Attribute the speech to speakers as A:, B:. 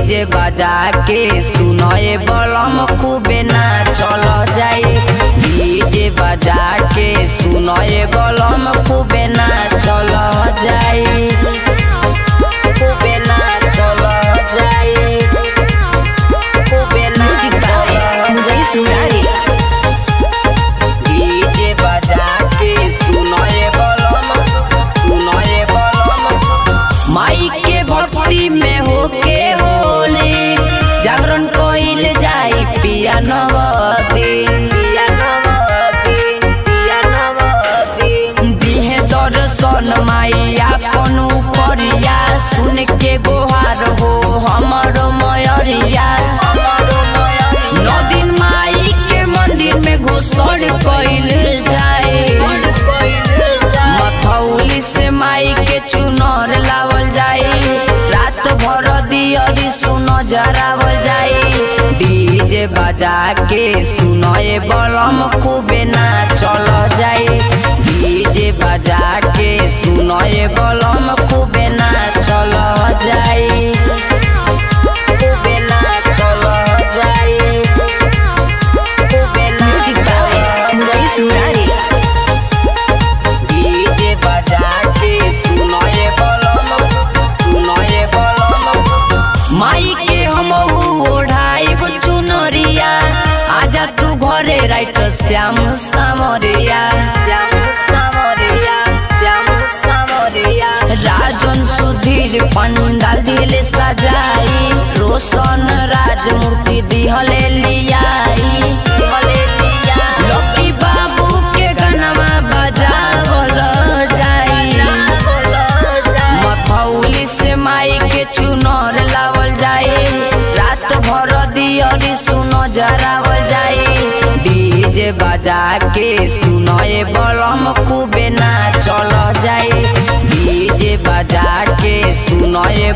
A: DJ बजा के सुनए बलम खूबे ना चल जाए। डीजे बजा के सुनए बलम खूबे ना चल जाए। खूबे ना चल जाए। खूबे ना चल जाए। डीजे बजा के सुनए बलम माई के भक्ति में होके होले जागरण कोइल जाई पिया नवदिन। पिया नवदिन पिया नवदिन दिहे दर्शन माई आपन उपरिया सुन के गोहार हो हमर मयरिया। 9 दिन माई के मंदिर में घोषण कइल जाए। मथौली से माई के चुनर लावल जाए। रात भर दियरी सुन जरावल जाए। डीजे बजा के सुनए बलम खूबे ना चल जाए। डीजे बजा के सुनए बलम खूबे ना चल जाए। खूबे ना चल जाए। खूबे ना चल जाए। डीजे बजा के सुनए बलम माई के हम ओढ़ाई चुनरिया। आजा तू घरे राइटर श्याम सामरिया। श्याम सामरिया श्याम सामरिया राजन सुधीर पंडाल दिले सजाई। रोशन राज मूर्ति दिहले लियाई। लकी बाबू के गनमा बजावल जाई। मथौली से माई के चुनर लावल जाए। रात भर दियरी सुन जरावल जाए। डीजे बजा के सुनए बलम खूबे ना चल जाए। डीजे बजा के सुनए